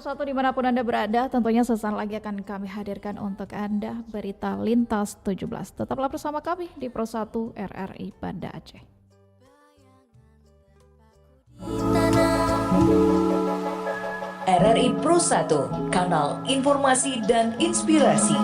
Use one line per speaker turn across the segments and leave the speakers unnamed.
Persatu dimanapun Anda berada, tentunya sesaat lagi akan kami hadirkan untuk Anda berita lintas 17. Tetaplah bersama kami di Persatu RRI Banda Aceh.
RRI Pro 1, kanal informasi dan inspirasi.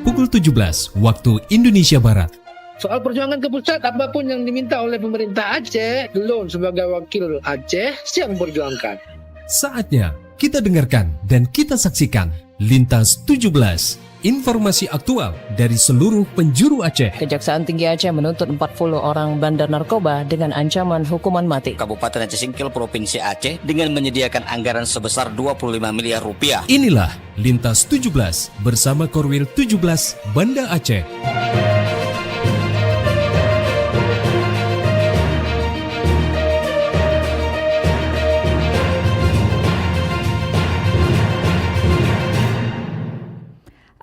Pukul 17 waktu Indonesia Barat.
Soal perjuangan ke pusat, apapun yang diminta oleh pemerintah Aceh, Delon sebagai wakil Aceh siap memperjuangkan.
Saatnya kita dengarkan dan kita saksikan Lintas 17. Informasi aktual dari seluruh penjuru Aceh.
Kejaksaan Tinggi Aceh menuntut 40 orang bandar narkoba dengan ancaman hukuman mati.
Kabupaten Aceh Singkil Provinsi Aceh dengan menyediakan anggaran sebesar 25 miliar rupiah.
Inilah Lintas 17 bersama Korwil 17 Banda Aceh.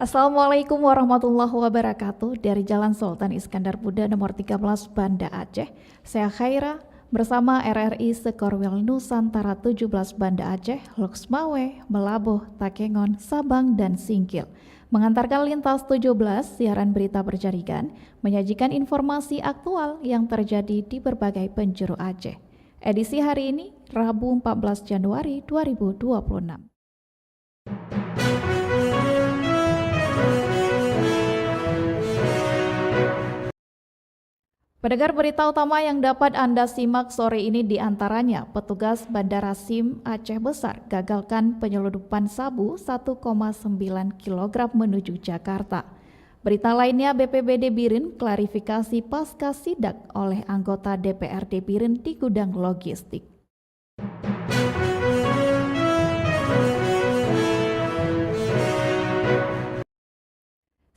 Assalamualaikum warahmatullahi wabarakatuh. Dari Jalan Sultan Iskandar Muda nomor 13 Banda Aceh, saya Khaira bersama RRI Sekorwil Nusantara 17 Banda Aceh, Loksmawe, Melabuh, Takengon, Sabang, dan Singkil mengantarkan Lintas 17 siaran berita berjaringan, menyajikan informasi aktual yang terjadi di berbagai penjuru Aceh. Edisi hari ini, Rabu 14 Januari 2026. Pendengar, berita utama yang dapat Anda simak sore ini diantaranya petugas Bandara SIM Aceh Besar gagalkan penyelundupan sabu 1,9 kg menuju Jakarta. Berita lainnya, BPBD Biren klarifikasi pasca sidak oleh anggota DPRD Biren di gudang logistik.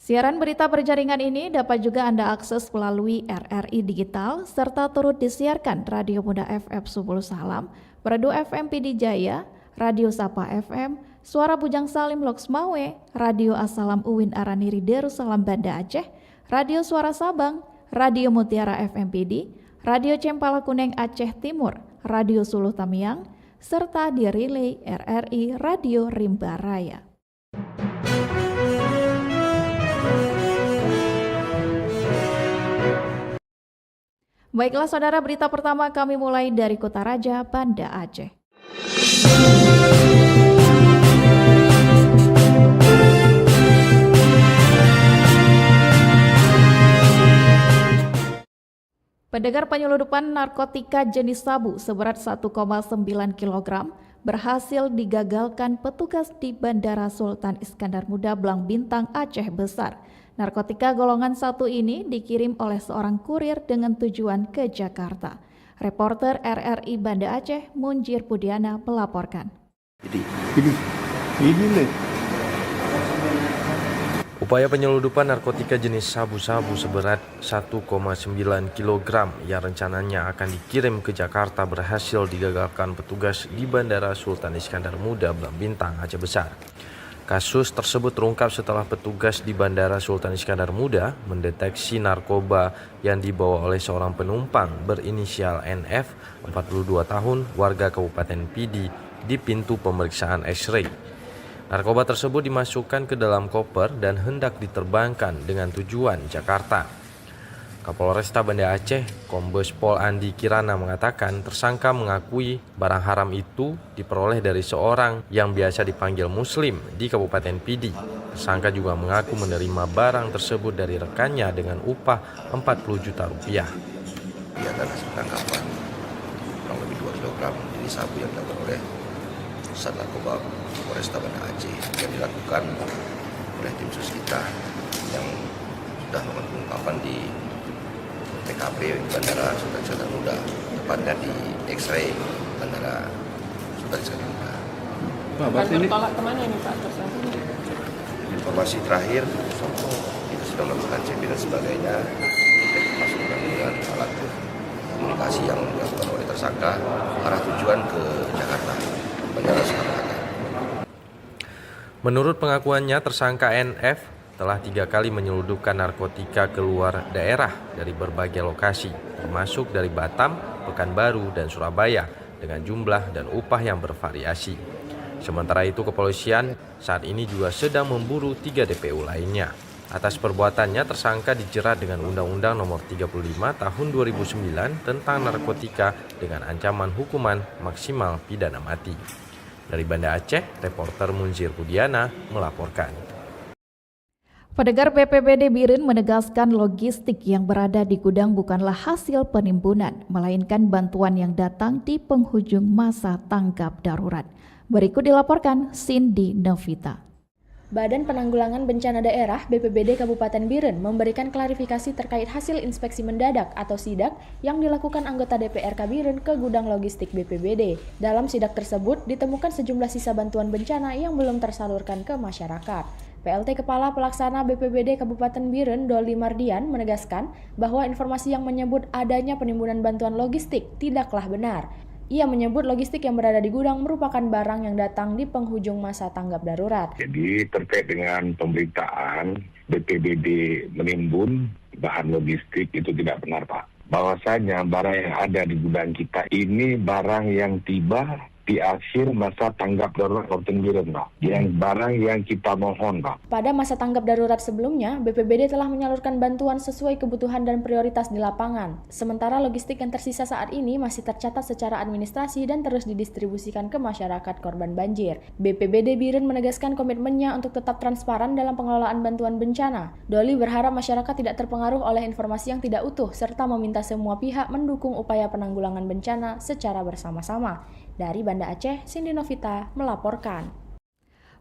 Siaran berita berjaringan ini dapat juga Anda akses melalui RRI Digital serta turut disiarkan Radio Muda FM Subul Salam, Radio FM PD Jaya, Radio Sapa FM, Suara Bujang Salim Loksmawe, Radio Assalam Uwin Araniri Darussalam Banda Aceh, Radio Suara Sabang, Radio Mutiara FM PD, Radio Cempala Kuneng Aceh Timur, Radio Suluh Tamiang, serta di relay RRI Radio Rimba Raya. Baiklah saudara, berita pertama kami mulai dari Kota Raja, Banda Aceh. Pendengar, penyelundupan narkotika jenis sabu seberat 1,9 kg berhasil digagalkan petugas di Bandara Sultan Iskandar Muda Blang Bintang Aceh Besar. Narkotika golongan 1 ini dikirim oleh seorang kurir dengan tujuan ke Jakarta. Reporter RRI Banda Aceh, Munjir Pudiana melaporkan.
Ini nih.
Upaya penyelundupan narkotika jenis sabu-sabu seberat 1,9 kg yang rencananya akan dikirim ke Jakarta berhasil digagalkan petugas di Bandara Sultan Iskandar Muda Blang Bintang Aceh Besar. Kasus tersebut terungkap setelah petugas di Bandara Sultan Iskandar Muda mendeteksi narkoba yang dibawa oleh seorang penumpang berinisial NF, 42 tahun, warga Kabupaten Pidi di pintu pemeriksaan X-ray. Narkoba tersebut dimasukkan ke dalam koper dan hendak diterbangkan dengan tujuan Jakarta. Kapolresta Banda Aceh, Kombes Pol Andi Kirana mengatakan tersangka mengakui barang haram itu diperoleh dari seorang yang biasa dipanggil Muslim di Kabupaten Pidi. Tersangka juga mengaku menerima barang tersebut dari rekannya dengan upah 40 juta rupiah.
Dia adalah hasil tangkapan kurang lebih 2 kg ini sabu yang dilakukan oleh Pusat Narkoba Polresta Banda Aceh yang dilakukan oleh tim sus kita yang sudah melakukan pengungkapan di TKP Bandara Sultan Iskandar Muda, tepatnya di X-ray Bandara Sultan Iskandar Muda.
Akan bertolak kemana ini Pak?
Informasi terakhir, kita sudah melakukan check-in dan sebagainya, termasuk dengan alat komunikasi yang dilakukan oleh tersangka, arah tujuan ke Jakarta, Bandara Soekarno Hatta.
Menurut pengakuannya, tersangka NF telah 3 kali menyelundupkan narkotika keluar daerah dari berbagai lokasi, termasuk dari Batam, Pekanbaru, dan Surabaya, dengan jumlah dan upah yang bervariasi. Sementara itu, kepolisian saat ini juga sedang memburu 3 DPO lainnya. Atas perbuatannya, tersangka dijerat dengan Undang-Undang Nomor 35 Tahun 2009 tentang narkotika dengan ancaman hukuman maksimal pidana mati. Dari Banda Aceh, reporter Munzir Budiana melaporkan.
Pendengar, BPBD Biren menegaskan logistik yang berada di gudang bukanlah hasil penimbunan, melainkan bantuan yang datang di penghujung masa tanggap darurat. Berikut dilaporkan Cindy Novita.
Badan Penanggulangan Bencana Daerah BPBD Kabupaten Biren memberikan klarifikasi terkait hasil inspeksi mendadak atau sidak yang dilakukan anggota DPRK Biren ke gudang logistik BPBD. Dalam sidak tersebut ditemukan sejumlah sisa bantuan bencana yang belum tersalurkan ke masyarakat. PLT Kepala Pelaksana BPBD Kabupaten Biren Doli Mardian menegaskan bahwa informasi yang menyebut adanya penimbunan bantuan logistik tidaklah benar. Ia menyebut logistik yang berada di gudang merupakan barang yang datang di penghujung masa tanggap darurat.
Jadi terkait dengan pemberitaan BPBD menimbun bahan logistik itu tidak benar, Pak. Bahwasanya barang yang ada di gudang kita ini barang yang tiba di akhir masa tanggap darurat Kabupaten Biren, Pak. Yang barang yang kita mohon, Pak.
Pada masa tanggap darurat sebelumnya, BPBD telah menyalurkan bantuan sesuai kebutuhan dan prioritas di lapangan. Sementara logistik yang tersisa saat ini masih tercatat secara administrasi dan terus didistribusikan ke masyarakat korban banjir. BPBD Biren menegaskan komitmennya untuk tetap transparan dalam pengelolaan bantuan bencana. Doli berharap masyarakat tidak terpengaruh oleh informasi yang tidak utuh, serta meminta semua pihak mendukung upaya penanggulangan bencana secara bersama-sama. Dari Banda Aceh, Cindy Novita melaporkan.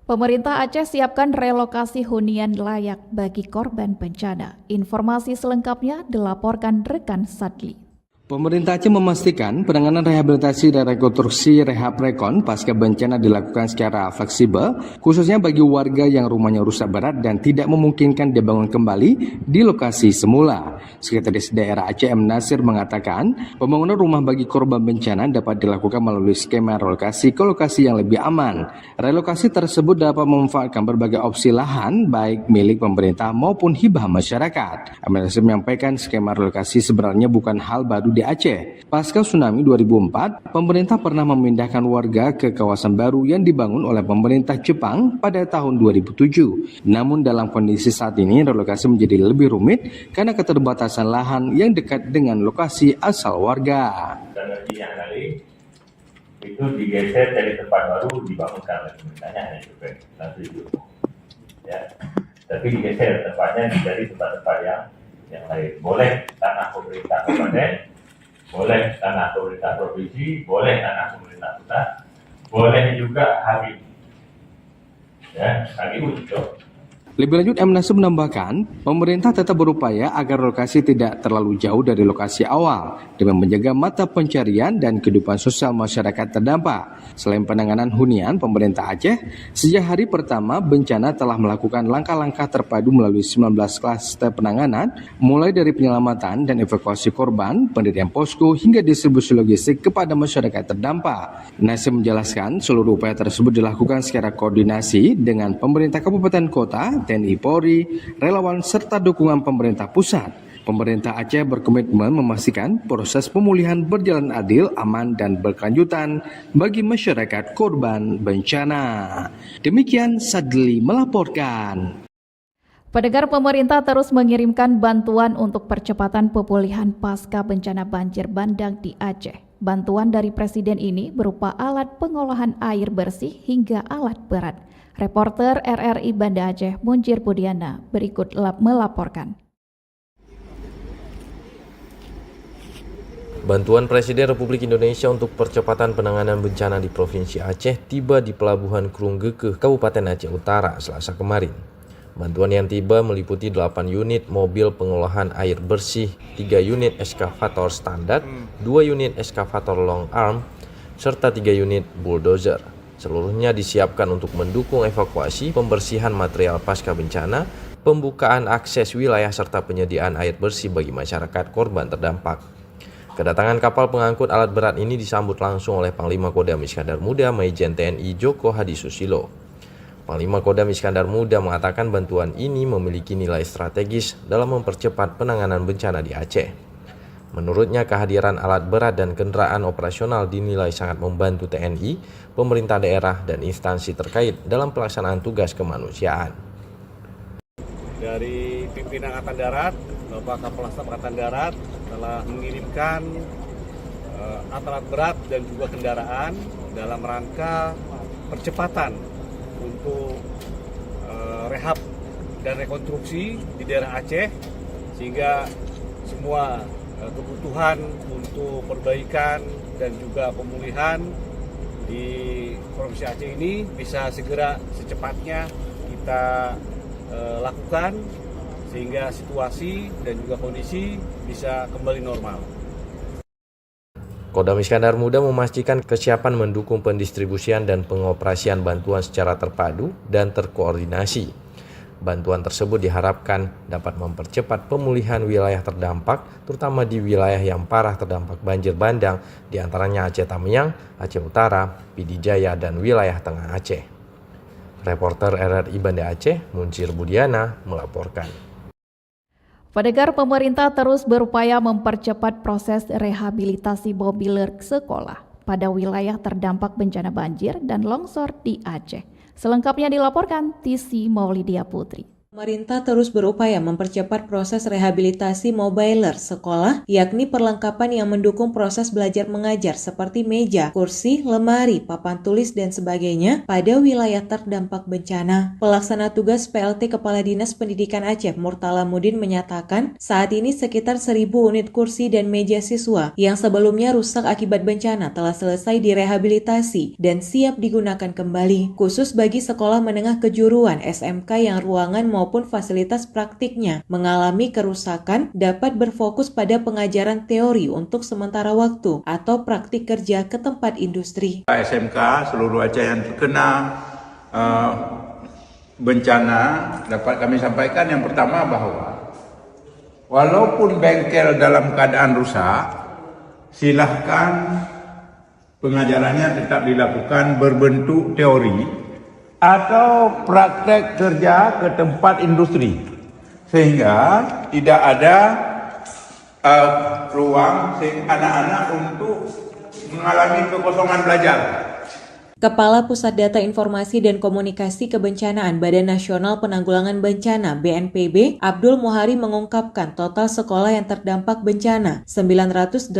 Pemerintah Aceh siapkan relokasi hunian layak bagi korban bencana. Informasi selengkapnya dilaporkan rekan Sadli.
Pemerintah Aceh memastikan penanganan rehabilitasi dan rekonstruksi rehab rekon pasca bencana dilakukan secara fleksibel, khususnya bagi warga yang rumahnya rusak berat dan tidak memungkinkan dibangun kembali di lokasi semula. Sekretaris Daerah Aceh M. Nasir mengatakan, pembangunan rumah bagi korban bencana dapat dilakukan melalui skema relokasi ke lokasi yang lebih aman. Relokasi tersebut dapat memanfaatkan berbagai opsi lahan, baik milik pemerintah maupun hibah masyarakat. M. Nasir menyampaikan skema relokasi sebenarnya bukan hal baru di Aceh. Pasca tsunami 2004, pemerintah pernah memindahkan warga ke kawasan baru yang dibangun oleh pemerintah Jepang pada tahun 2007. Namun dalam kondisi saat ini, relokasi menjadi lebih rumit karena keterbatasan lahan yang dekat dengan lokasi asal warga.
Yang tadi itu digeser dari tempat baru dibangunkan oleh pemerintahnya hanya juga itu. Ya, tapi digeser tempatnya dari tempat-tempat yang lain. Boleh tanah pemerintah kabupaten, boleh tanah pemerintah provinsi, boleh tanah pemerintah pusat, boleh juga HGU. Ya, HGU itu.
Lebih lanjut, M. Nasir menambahkan, pemerintah tetap berupaya agar lokasi tidak terlalu jauh dari lokasi awal demi menjaga mata pencarian dan kehidupan sosial masyarakat terdampak. Selain penanganan hunian, pemerintah Aceh sejak hari pertama bencana telah melakukan langkah-langkah terpadu melalui 19 klaster penanganan, mulai dari penyelamatan dan evakuasi korban, pendirian posko hingga distribusi logistik kepada masyarakat terdampak. Nasir menjelaskan seluruh upaya tersebut dilakukan secara koordinasi dengan pemerintah kabupaten kota, TNI Polri, relawan serta dukungan pemerintah pusat. Pemerintah Aceh berkomitmen memastikan proses pemulihan berjalan adil, aman, dan berkelanjutan bagi masyarakat korban bencana. Demikian Sadli melaporkan.
Pendengar, pemerintah terus mengirimkan bantuan untuk percepatan pemulihan pasca bencana banjir bandang di Aceh. Bantuan dari Presiden ini berupa alat pengolahan air bersih hingga alat berat. Reporter RRI Banda Aceh Munzir Budiana berikut melaporkan.
Bantuan Presiden Republik Indonesia untuk percepatan penanganan bencana di Provinsi Aceh tiba di Pelabuhan Krunggekeh, Kabupaten Aceh Utara, Selasa kemarin. Bantuan yang tiba meliputi 8 unit mobil pengolahan air bersih, 3 unit eskavator standar, 2 unit eskavator long arm, serta 3 unit bulldozer. Seluruhnya disiapkan untuk mendukung evakuasi, pembersihan material pasca bencana, pembukaan akses wilayah serta penyediaan air bersih bagi masyarakat korban terdampak. Kedatangan kapal pengangkut alat berat ini disambut langsung oleh Panglima Kodam Iskandar Muda Majen TNI Joko Hadi Susilo. Panglima Kodam Iskandar Muda mengatakan bantuan ini memiliki nilai strategis dalam mempercepat penanganan bencana di Aceh. Menurutnya, kehadiran alat berat dan kendaraan operasional dinilai sangat membantu TNI, pemerintah daerah, dan instansi terkait dalam pelaksanaan tugas kemanusiaan.
Dari pimpinan Angkatan Darat, Bapak Kapolres Angkatan Darat telah mengirimkan alat berat dan juga kendaraan dalam rangka percepatan untuk rehab dan rekonstruksi di daerah Aceh, sehingga semua kebutuhan untuk perbaikan dan juga pemulihan di Provinsi Aceh ini bisa segera secepatnya kita lakukan, sehingga situasi dan juga kondisi bisa kembali normal.
Kodam Iskandar Muda memastikan kesiapan mendukung pendistribusian dan pengoperasian bantuan secara terpadu dan terkoordinasi. Bantuan tersebut diharapkan dapat mempercepat pemulihan wilayah terdampak, terutama di wilayah yang parah terdampak banjir bandang, diantaranya Aceh Tamiang, Aceh Utara, Pidi Jaya, dan wilayah Tengah Aceh. Reporter RRI Banda Aceh, Muncir Budiana, melaporkan.
Pendengar, pemerintah terus berupaya mempercepat proses rehabilitasi mobiler sekolah pada wilayah terdampak bencana banjir dan longsor di Aceh. Selengkapnya dilaporkan Tisi Maulidia Putri.
Pemerintah terus berupaya mempercepat proses rehabilitasi mobiler sekolah, yakni perlengkapan yang mendukung proses belajar mengajar seperti meja, kursi, lemari, papan tulis, dan sebagainya pada wilayah terdampak bencana. Pelaksana tugas PLT Kepala Dinas Pendidikan Aceh, Murtala Mudin, menyatakan saat ini sekitar 1.000 unit kursi dan meja siswa yang sebelumnya rusak akibat bencana telah selesai direhabilitasi dan siap digunakan kembali, khusus bagi sekolah menengah kejuruan SMK yang ruangan maupun fasilitas praktiknya mengalami kerusakan dapat berfokus pada pengajaran teori untuk sementara waktu atau praktik kerja ke tempat industri.
SMK seluruh Aceh yang terkena bencana dapat kami sampaikan yang pertama bahwa walaupun bengkel dalam keadaan rusak, silahkan pengajarannya tetap dilakukan berbentuk teori atau praktek kerja ke tempat industri, sehingga tidak ada ruang anak-anak untuk mengalami kekosongan belajar.
Kepala Pusat Data Informasi dan Komunikasi Kebencanaan Badan Nasional Penanggulangan Bencana BNPB, Abdul Muhari, mengungkapkan total sekolah yang terdampak bencana 980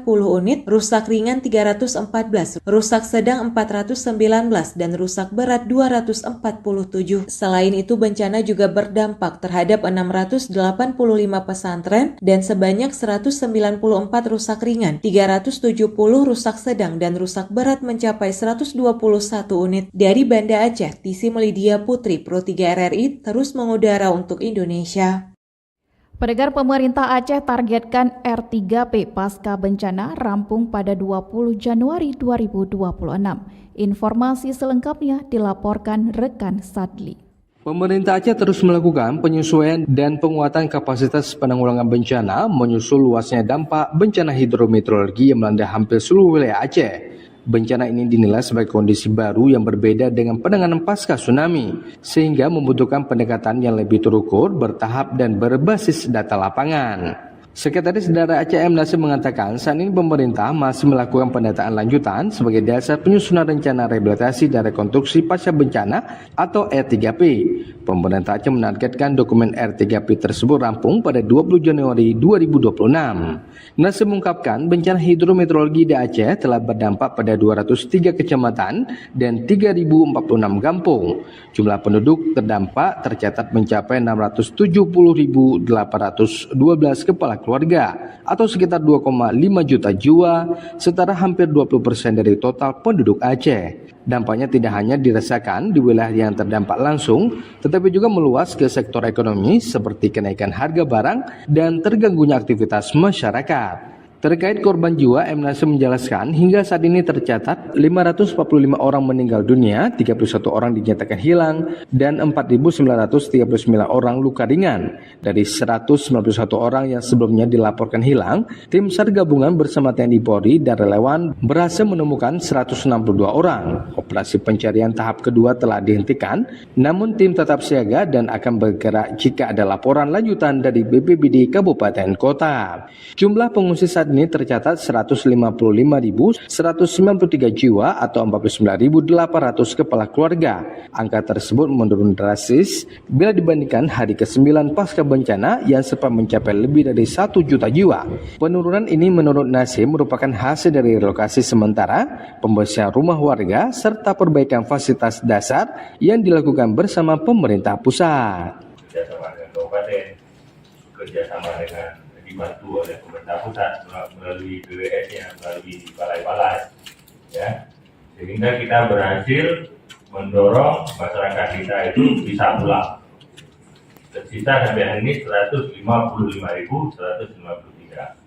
unit, rusak ringan 314, rusak sedang 419, dan rusak berat 247. Selain itu, bencana juga berdampak terhadap 685 pesantren dan sebanyak 194 rusak ringan, 370 rusak sedang, dan rusak berat mencapai 121 unit. Dari Banda Aceh, Tisi Maulidia Putri, Pro 3 RRI, terus mengudara untuk Indonesia.
Pendengar, pemerintah Aceh targetkan R3P pasca bencana rampung pada 20 Januari 2026. Informasi selengkapnya dilaporkan rekan Sadli.
Pemerintah Aceh terus melakukan penyesuaian dan penguatan kapasitas penanggulangan bencana menyusul luasnya dampak bencana hidrometeorologi yang melanda hampir seluruh wilayah Aceh. Bencana ini dinilai sebagai kondisi baru yang berbeda dengan penanganan pasca tsunami, sehingga membutuhkan pendekatan yang lebih terukur, bertahap, dan berbasis data lapangan. Sekretaris Daerah Aceh M. Nasir mengatakan saat ini pemerintah masih melakukan pendataan lanjutan sebagai dasar penyusunan rencana rehabilitasi dan rekonstruksi pasca bencana atau R3P. Pemerintah Aceh menargetkan dokumen R3P tersebut rampung pada 20 Januari 2026. Nasir mengungkapkan bencana hidrometeorologi di Aceh telah berdampak pada 203 kecamatan dan 3.046 kampung. Jumlah penduduk terdampak tercatat mencapai 670.812 kepala keluarga atau sekitar 2,5 juta jiwa, setara hampir 20% dari total penduduk Aceh. Dampaknya tidak hanya dirasakan di wilayah yang terdampak langsung, tetapi juga meluas ke sektor ekonomi seperti kenaikan harga barang dan terganggunya aktivitas masyarakat. Terkait korban jiwa, M. Nasim menjelaskan hingga saat ini tercatat 545 orang meninggal dunia, 31 orang dinyatakan hilang, dan 4.939 orang luka ringan. Dari 191 orang yang sebelumnya dilaporkan hilang, tim SAR gabungan bersama TNI Polri dan relawan berhasil menemukan 162 orang. Operasi pencarian tahap kedua telah dihentikan, namun tim tetap siaga dan akan bergerak jika ada laporan lanjutan dari BPBD Kabupaten Kota. Jumlah pengungsi saat ini tercatat 155.193 jiwa atau 49.800 kepala keluarga. Angka tersebut menurun drastis bila dibandingkan hari ke-9 pasca bencana yang sempat mencapai lebih dari 1 juta jiwa. Penurunan ini menurut Nasim merupakan hasil dari relokasi sementara, pembersihan rumah warga, serta perbaikan fasilitas dasar yang dilakukan bersama pemerintah pusat.
Kerjasama dengan kabupaten, kerjasama dengan dibantu oleh pemerintah pusat melalui BWS-nya, melalui balai-balai, ya, sehingga kita berhasil mendorong masyarakat kita itu bisa pulang. Tersisa sampai hari ini 155.153.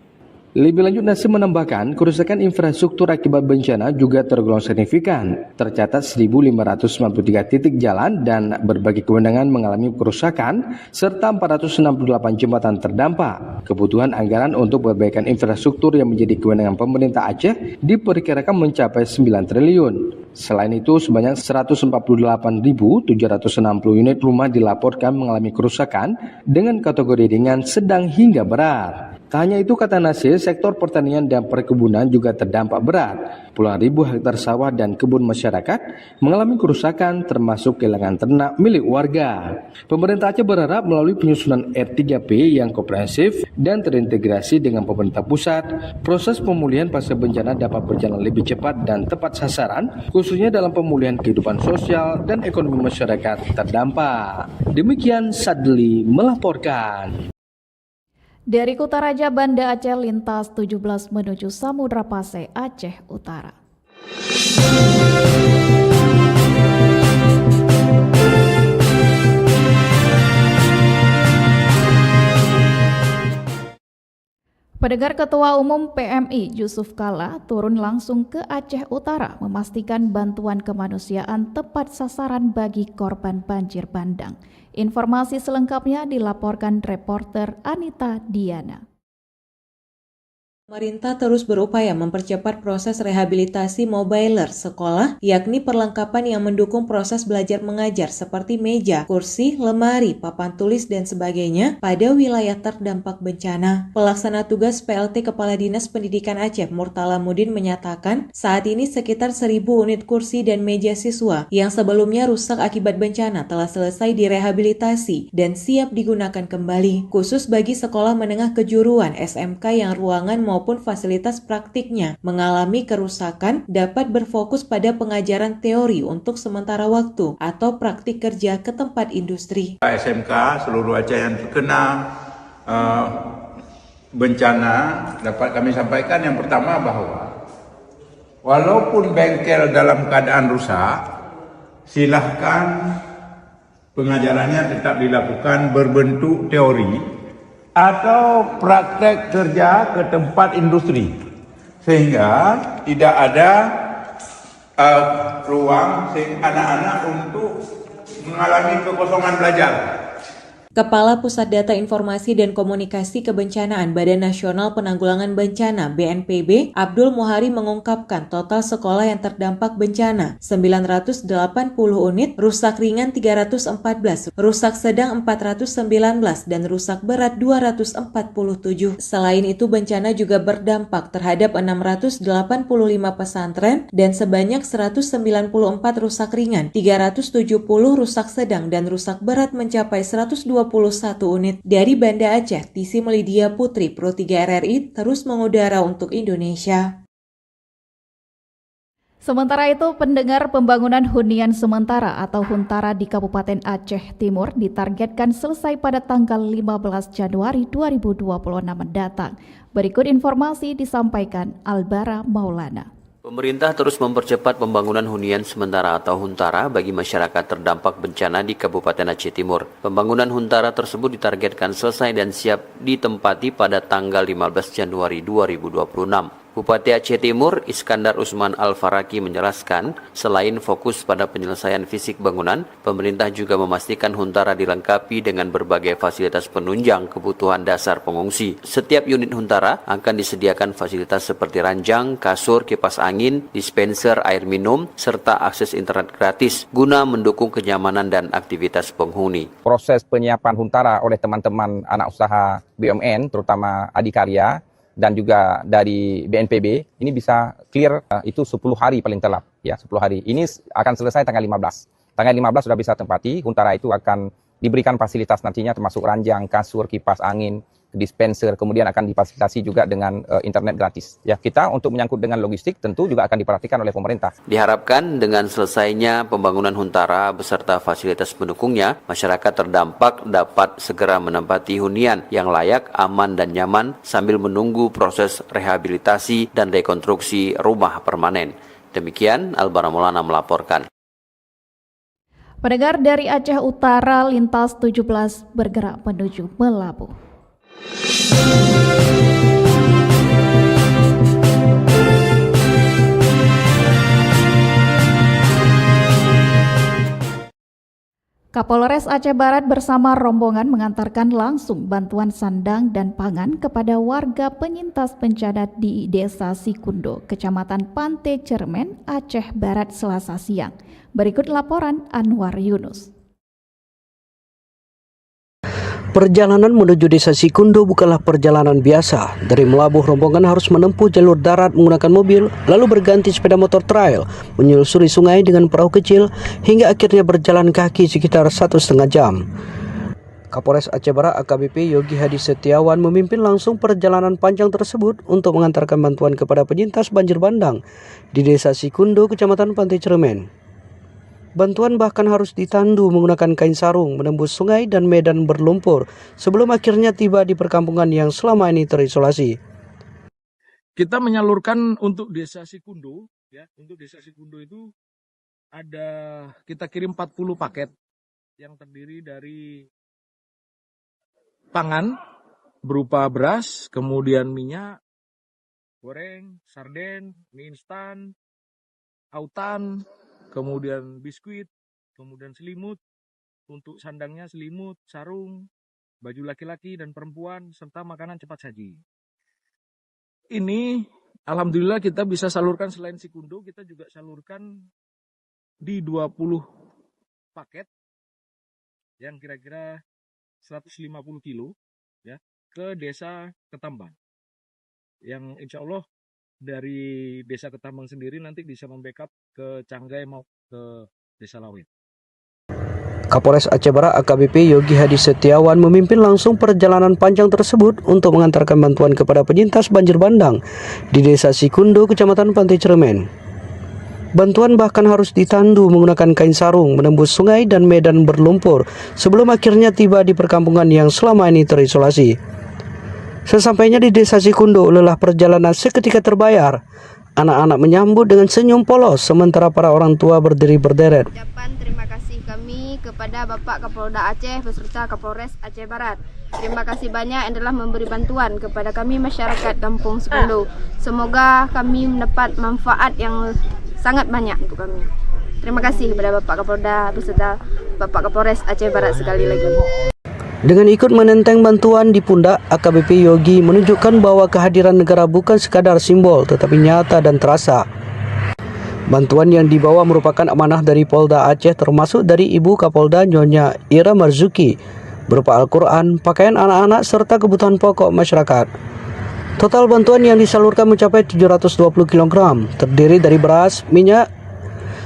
Lebih lanjut, Nasim menambahkan kerusakan infrastruktur akibat bencana juga tergolong signifikan. Tercatat 1.593 titik jalan dan berbagai kewenangan mengalami kerusakan, serta 468 jembatan terdampak. Kebutuhan anggaran untuk perbaikan infrastruktur yang menjadi kewenangan pemerintah Aceh diperkirakan mencapai 9 triliun. Selain itu, sebanyak 148.760 unit rumah dilaporkan mengalami kerusakan dengan kategori ringan, sedang hingga berat. Tak hanya itu, kata Nasir, sektor pertanian dan perkebunan juga terdampak berat. Puluhan ribu hektar sawah dan kebun masyarakat mengalami kerusakan, termasuk kehilangan ternak milik warga. Pemerintah Aceh berharap melalui penyusunan R3P yang komprehensif dan terintegrasi dengan pemerintah pusat, proses pemulihan pasca bencana dapat berjalan lebih cepat dan tepat sasaran, khususnya dalam pemulihan kehidupan sosial dan ekonomi masyarakat terdampak. Demikian Sadli melaporkan.
Dari Kutaraja, Banda Aceh, lintas 17 menuju Samudra Pasai, Aceh Utara. Pendengar, Ketua Umum PMI Yusuf Kala turun langsung ke Aceh Utara memastikan bantuan kemanusiaan tepat sasaran bagi korban banjir bandang. Informasi selengkapnya dilaporkan reporter Anita Diana.
Pemerintah terus berupaya mempercepat proses rehabilitasi mobiler sekolah, yakni perlengkapan yang mendukung proses belajar mengajar seperti meja, kursi, lemari, papan tulis, dan sebagainya pada wilayah terdampak bencana. Pelaksana tugas PLT Kepala Dinas Pendidikan Aceh, Murtala Mudin, menyatakan saat ini sekitar 1.000 unit kursi dan meja siswa yang sebelumnya rusak akibat bencana telah selesai direhabilitasi dan siap digunakan kembali, khusus bagi sekolah menengah kejuruan SMK yang ruangan maupun fasilitas praktiknya mengalami kerusakan dapat berfokus pada pengajaran teori untuk sementara waktu atau praktik kerja ke tempat industri.
SMK seluruh Aceh yang terkena bencana dapat kami sampaikan yang pertama bahwa walaupun bengkel dalam keadaan rusak, silahkan pengajarannya tetap dilakukan berbentuk teori atau praktek kerja ke tempat industri, sehingga tidak ada ruang anak-anak untuk mengalami kekosongan belajar.
Kepala Pusat Data Informasi dan Komunikasi Kebencanaan Badan Nasional Penanggulangan Bencana BNPB, Abdul Muhari, mengungkapkan total sekolah yang terdampak bencana 980 unit, rusak ringan 314, rusak sedang 419, dan rusak berat 247. Selain itu, bencana juga berdampak terhadap 685 pesantren dan sebanyak 194 rusak ringan, 370 rusak sedang, dan rusak berat mencapai 121 unit. Dari Banda Aceh, Tisi Melidia Putri, Pro 3 RRI, terus mengudara untuk Indonesia.
Sementara itu, pendengar, pembangunan hunian sementara atau Huntara di Kabupaten Aceh Timur ditargetkan selesai pada tanggal 15 Januari 2026 mendatang. Berikut informasi disampaikan Albara Maulana.
Pemerintah terus mempercepat pembangunan hunian sementara atau huntara bagi masyarakat terdampak bencana di Kabupaten Aceh Timur. Pembangunan huntara tersebut ditargetkan selesai dan siap ditempati pada tanggal 15 Januari 2026. Bupati Aceh Timur, Iskandar Usman Al-Faraki menjelaskan, selain fokus pada penyelesaian fisik bangunan, pemerintah juga memastikan huntara dilengkapi dengan berbagai fasilitas penunjang kebutuhan dasar pengungsi. Setiap unit huntara akan disediakan fasilitas seperti ranjang, kasur, kipas angin, dispenser air minum, serta akses internet gratis guna mendukung kenyamanan dan aktivitas penghuni.
Proses penyiapan huntara oleh teman-teman anak usaha BUMN, terutama Adikarya, dan juga dari BNPB, ini bisa clear itu 10 hari paling telat, ya 10 hari. Ini akan selesai tanggal 15. Tanggal 15 sudah bisa tempati, huntara itu akan diberikan fasilitas nantinya termasuk ranjang, kasur, kipas angin, dispenser, kemudian akan difasilitasi juga dengan internet gratis. Ya, kita untuk menyangkut dengan logistik tentu juga akan diperhatikan oleh pemerintah.
Diharapkan dengan selesainya pembangunan huntara beserta fasilitas pendukungnya, masyarakat terdampak dapat segera menempati hunian yang layak, aman dan nyaman sambil menunggu proses rehabilitasi dan rekonstruksi rumah permanen. Demikian Albara Maulana melaporkan.
Pendengar dari Aceh Utara, lintas 17 bergerak menuju Melabu. Kapolres Aceh Barat bersama rombongan mengantarkan langsung bantuan sandang dan pangan kepada warga penyintas bencana di Desa Sikundo, Kecamatan Pantai Cermen, Aceh Barat Selasa siang. Berikut laporan Anwar Yunus.
Perjalanan menuju Desa Sikundo bukanlah perjalanan biasa. Dari Melabuh, rombongan harus menempuh jalur darat menggunakan mobil, lalu berganti sepeda motor trail, menyusuri sungai dengan perahu kecil, hingga akhirnya berjalan kaki sekitar 1,5 jam. Kapolres Aceh Barat AKBP Yogi Hadi Setiawan memimpin langsung perjalanan panjang tersebut untuk mengantarkan bantuan kepada penyintas banjir bandang di Desa Sikundo, Kecamatan Pantai Cermen. Bantuan bahkan harus ditandu menggunakan kain sarung, menembus sungai dan medan berlumpur sebelum akhirnya tiba di perkampungan yang selama ini terisolasi.
Kita menyalurkan untuk Desa Sikundo, ya, untuk Desa Sikundo itu ada kita kirim 40 paket yang terdiri dari pangan berupa beras, kemudian minyak goreng, sarden, mie instan, autan, kemudian biskuit, kemudian selimut, untuk sandangnya selimut, sarung, baju laki-laki dan perempuan, serta makanan cepat saji. Ini alhamdulillah kita bisa salurkan selain Sikundo, kita juga salurkan di 20 paket yang kira-kira 150 kilo ya, ke Desa Ketambang. Yang insya Allah dari Desa Ketambang sendiri nanti bisa membackup ke Canggai mau ke Desa Lawit.
Kapolres Aceh Barat AKBP Yogi Hadi Setiawan memimpin langsung perjalanan panjang tersebut untuk mengantarkan bantuan kepada penyintas banjir bandang di Desa Sikundo, Kecamatan Pantai Cermen. Bantuan bahkan harus ditandu menggunakan kain sarung, menembus sungai dan medan berlumpur sebelum akhirnya tiba di perkampungan yang selama ini terisolasi. Sesampainya di Desa Sikundo, lelah perjalanan seketika terbayar. Anak-anak menyambut dengan senyum polos, sementara para orang tua berdiri berderet.
Ucapan terima kasih kami kepada Bapak Kapolda Aceh beserta Kapolres Aceh Barat. Terima kasih banyak yang telah memberi bantuan kepada kami masyarakat Kampung Sikundo. Semoga kami mendapat manfaat yang sangat banyak untuk kami. Terima kasih kepada Bapak Kapolda beserta Bapak Kapolres Aceh Barat sekali lagi.
Dengan ikut menenteng bantuan di pundak, AKBP Yogi menunjukkan bahwa kehadiran negara bukan sekadar simbol tetapi nyata dan terasa. Bantuan yang dibawa merupakan amanah dari Polda Aceh, termasuk dari Ibu Kapolda Nyonya Ira Marzuki, berupa Al-Quran, pakaian anak-anak serta kebutuhan pokok masyarakat. Total bantuan yang disalurkan mencapai 720 kg, terdiri dari beras, minyak,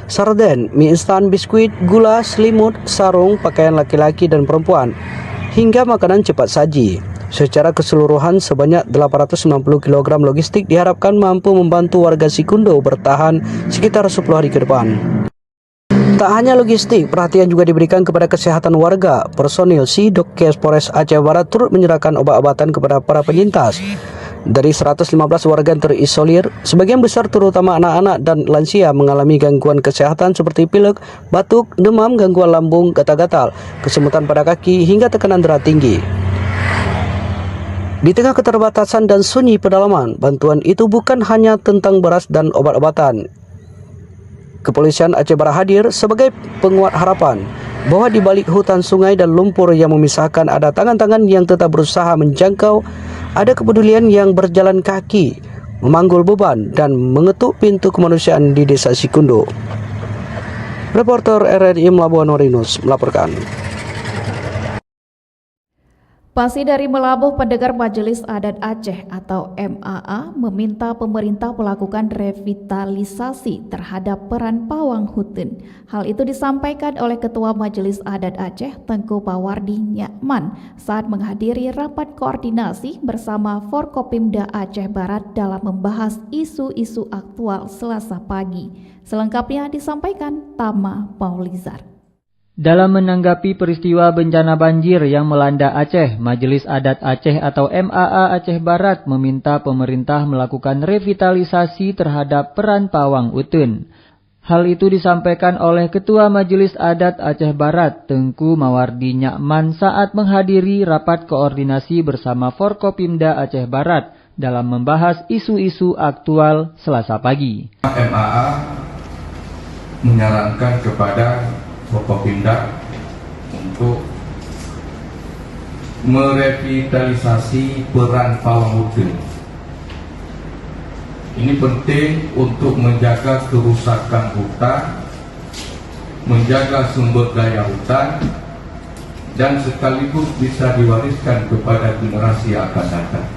sarden, mie instan, biskuit, gula, selimut, sarung, pakaian laki-laki dan perempuan, hingga makanan cepat saji. Secara keseluruhan sebanyak 890 kg logistik diharapkan mampu membantu warga Sikundo bertahan sekitar 10 hari ke depan. Tak hanya logistik, perhatian juga diberikan kepada kesehatan warga. Personil Sidokes Polres Aceh Barat turut menyerahkan obat-obatan kepada para penyintas. Dari 115 warga yang terisolir, sebagian besar terutama anak-anak dan lansia mengalami gangguan kesehatan seperti pilek, batuk, demam, gangguan lambung, gatal-gatal, kesemutan pada kaki, hingga tekanan darah tinggi. Di tengah keterbatasan dan sunyi pedalaman, bantuan itu bukan hanya tentang beras dan obat-obatan. Kepolisian Aceh Barat hadir sebagai penguat harapan bahwa di balik hutan sungai dan lumpur yang memisahkan ada tangan-tangan yang tetap berusaha menjangkau, ada kepedulian yang berjalan kaki, memanggul beban dan mengetuk pintu kemanusiaan di Desa Sikundo. Reporter RRI Melabuhan Norinus melaporkan.
Pasi dari Melabuh, pendengar Majelis Adat Aceh atau MAA meminta pemerintah melakukan revitalisasi terhadap peran pawang hutan. Hal itu disampaikan oleh Ketua Majelis Adat Aceh Tengku Pawardi Nyakman saat menghadiri rapat koordinasi bersama Forkopimda Aceh Barat dalam membahas isu-isu aktual Selasa pagi. Selengkapnya disampaikan Tama Maulizar.
Dalam menanggapi peristiwa bencana banjir yang melanda Aceh, Majelis Adat Aceh atau MAA Aceh Barat meminta pemerintah melakukan revitalisasi terhadap peran pawang utun. Hal itu disampaikan oleh Ketua Majelis Adat Aceh Barat, Tengku Mawardi Nyakman saat menghadiri rapat koordinasi bersama Forkopimda Aceh Barat dalam membahas isu-isu aktual Selasa pagi.
MAA menyarankan kepada Forkopimda untuk merevitalisasi peran pawang hutan. Ini penting untuk menjaga kerusakan hutan, menjaga sumber daya hutan, dan sekaligus bisa diwariskan kepada generasi yang akan datang.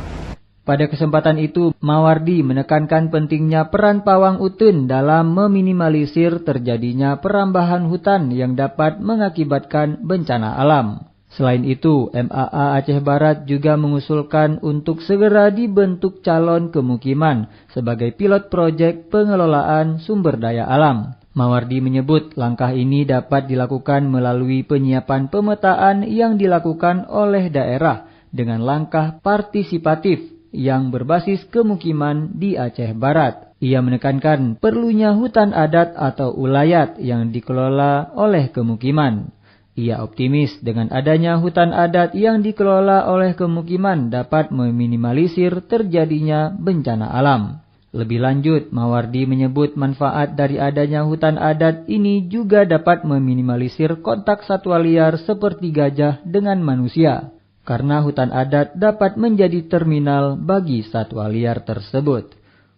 Pada kesempatan itu, Mawardi menekankan pentingnya peran pawang utun dalam meminimalisir terjadinya perambahan hutan yang dapat mengakibatkan bencana alam. Selain itu, MAA Aceh Barat juga mengusulkan untuk segera dibentuk calon kemukiman sebagai pilot proyek pengelolaan sumber daya alam. Mawardi menyebut langkah ini dapat dilakukan melalui penyiapan pemetaan yang dilakukan oleh daerah dengan langkah partisipatif yang berbasis kemukiman di Aceh Barat. Ia menekankan perlunya hutan adat atau ulayat yang dikelola oleh kemukiman. Ia optimis dengan adanya hutan adat yang dikelola oleh kemukiman dapat meminimalisir terjadinya bencana alam. Lebih lanjut, Mawardi menyebut manfaat dari adanya hutan adat ini juga dapat meminimalisir kontak satwa liar seperti gajah dengan manusia, karena hutan adat dapat menjadi terminal bagi satwa liar tersebut.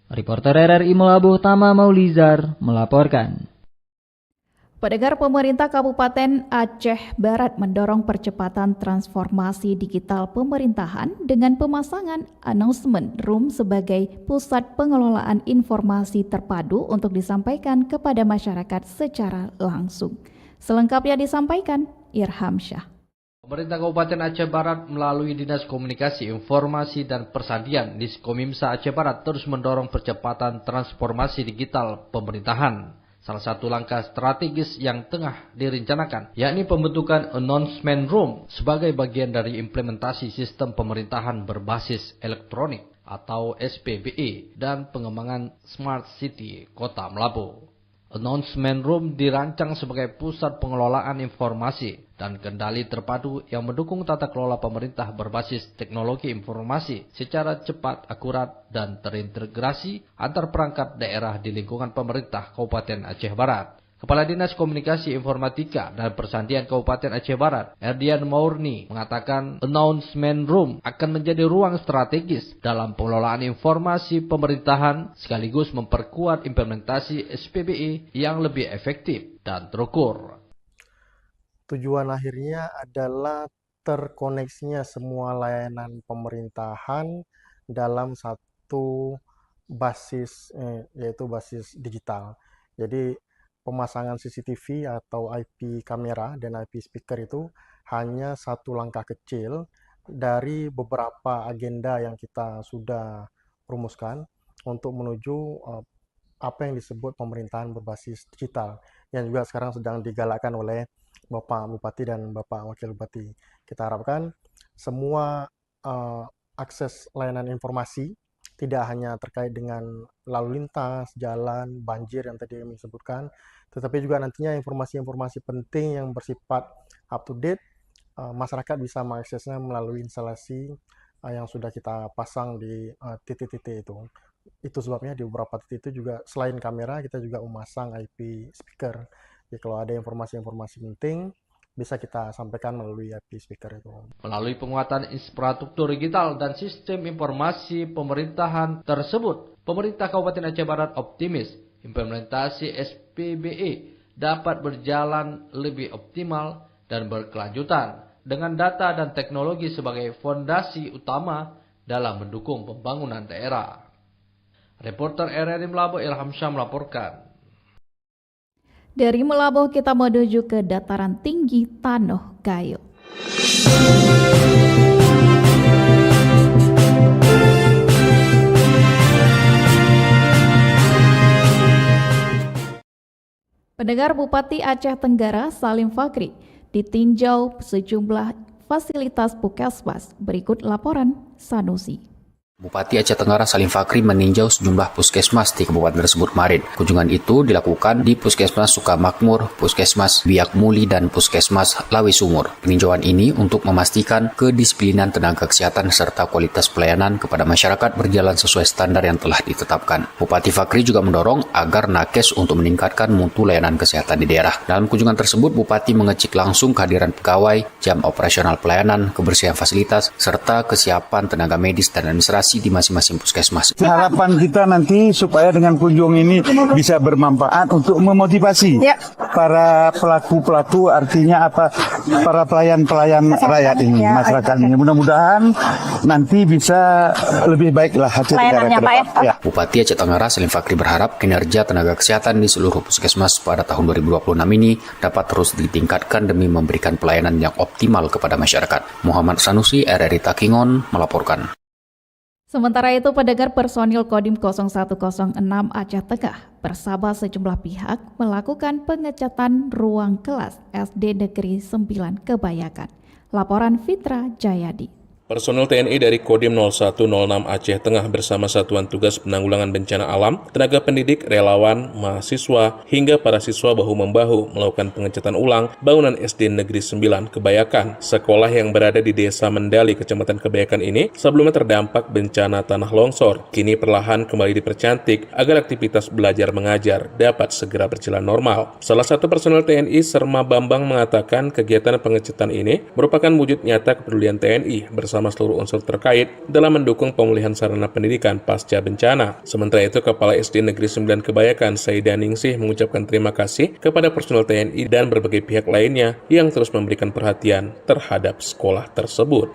Reporter RRI Melabuh Tama Maulizar melaporkan.
Pendengar, pemerintah Kabupaten Aceh Barat mendorong percepatan transformasi digital pemerintahan dengan pemasangan announcement room sebagai pusat pengelolaan informasi terpadu untuk disampaikan kepada masyarakat secara langsung. Selengkapnya disampaikan Irham Syah.
Pemerintah Kabupaten Aceh Barat melalui Dinas Komunikasi, Informasi, dan Persadian Diskomimsa Aceh Barat terus mendorong percepatan transformasi digital pemerintahan. Salah satu langkah strategis yang tengah direncanakan, yakni pembentukan Announcement Room sebagai bagian dari implementasi sistem pemerintahan berbasis elektronik atau SPBE dan pengembangan Smart City Kota Melabuh. Announcement Room dirancang sebagai pusat pengelolaan informasi dan kendali terpadu yang mendukung tata kelola pemerintah berbasis teknologi informasi secara cepat, akurat, dan terintegrasi antar perangkat daerah di lingkungan pemerintah Kabupaten Aceh Barat. Kepala Dinas Komunikasi, Informatika, dan Persandian Kabupaten Aceh Barat, Erdian Maurni, mengatakan Announcement Room akan menjadi ruang strategis dalam pengelolaan informasi pemerintahan sekaligus memperkuat implementasi SPBE yang lebih efektif dan terukur.
Tujuan akhirnya adalah terkoneksinya semua layanan pemerintahan dalam satu basis, yaitu basis digital. Jadi pemasangan CCTV atau IP kamera dan IP speaker itu hanya satu langkah kecil dari beberapa agenda yang kita sudah rumuskan untuk menuju apa yang disebut pemerintahan berbasis digital yang juga sekarang sedang digalakkan oleh Bapak Bupati dan Bapak Wakil Bupati. Kita harapkan semua akses layanan informasi, tidak hanya terkait dengan lalu lintas, jalan, banjir yang tadi kami sebutkan, tetapi juga nantinya informasi-informasi penting yang bersifat up to date, masyarakat bisa mengaksesnya melalui instalasi yang sudah kita pasang di titik-titik itu. Itu sebabnya di beberapa titik itu juga selain kamera, kita juga memasang IP speaker. Jadi kalau ada informasi-informasi penting, bisa kita sampaikan melalui IP speaker itu.
Melalui penguatan infrastruktur digital dan sistem informasi pemerintahan tersebut, pemerintah Kabupaten Aceh Barat optimis implementasi SPBE dapat berjalan lebih optimal dan berkelanjutan dengan data dan teknologi sebagai fondasi utama dalam mendukung pembangunan daerah. Reporter RRI Melabuh Ilham Syah melaporkan.
Dari Melabuh kita menuju ke dataran tinggi Tanoh Gayo. Pendengar, Bupati Aceh Tenggara Salim Fakri ditinjau sejumlah fasilitas puskesmas. Berikut laporan Sanusi.
Bupati Aceh Tenggara Salim Fakri meninjau sejumlah puskesmas di kabupaten tersebut kemarin. Kunjungan itu dilakukan di Puskesmas Sukamakmur, Puskesmas Biak Muli, dan Puskesmas Lawi Sumur. Peninjauan ini untuk memastikan kedisiplinan tenaga kesehatan serta kualitas pelayanan kepada masyarakat berjalan sesuai standar yang telah ditetapkan. Bupati Fakri juga mendorong agar nakes untuk meningkatkan mutu layanan kesehatan di daerah. Dalam kunjungan tersebut, Bupati mengecek langsung kehadiran pegawai, jam operasional pelayanan, kebersihan fasilitas, serta kesiapan tenaga medis dan administrasi di masing-masing puskesmas.
Harapan kita nanti supaya dengan kunjung ini bisa bermanfaat untuk memotivasi para pelaku-pelaku, artinya apa, para pelayan-pelayan rakyat ini, masyarakat ini. Mudah-mudahan nanti bisa lebih baiklah hasil
Layanannya, Pak, ya. Bupati Aceh Tenggara Salim Fakri berharap kinerja tenaga kesehatan di seluruh puskesmas pada tahun 2026 ini dapat terus ditingkatkan demi memberikan pelayanan yang optimal kepada masyarakat. Muhammad Sanusi, RRI Takengon, melaporkan.
Sementara itu, pendengar, personil Kodim 0106 Aceh Tengah bersama sejumlah pihak melakukan pengecatan ruang kelas SD Negeri 9 Kebayakan. Laporan Fitra Jayadi.
Personel TNI dari Kodim 0106 Aceh Tengah bersama Satuan Tugas Penanggulangan Bencana Alam, tenaga pendidik, relawan, mahasiswa, hingga para siswa bahu-membahu melakukan pengecatan ulang bangunan SD Negeri 9 Kebayakan. Sekolah yang berada di Desa Mendali, Kecamatan Kebayakan ini sebelumnya terdampak bencana tanah longsor. Kini perlahan kembali dipercantik agar aktivitas belajar mengajar dapat segera berjalan normal. Salah satu personel TNI, Serma Bambang, mengatakan kegiatan pengecatan ini merupakan wujud nyata kepedulian TNI bersama seluruh unsur terkait dalam mendukung pemulihan sarana pendidikan pasca bencana. Sementara itu, Kepala SD Negeri 9 Kebayakan, Saida Ningsih, mengucapkan terima kasih kepada personel TNI dan berbagai pihak lainnya yang terus memberikan perhatian terhadap sekolah tersebut.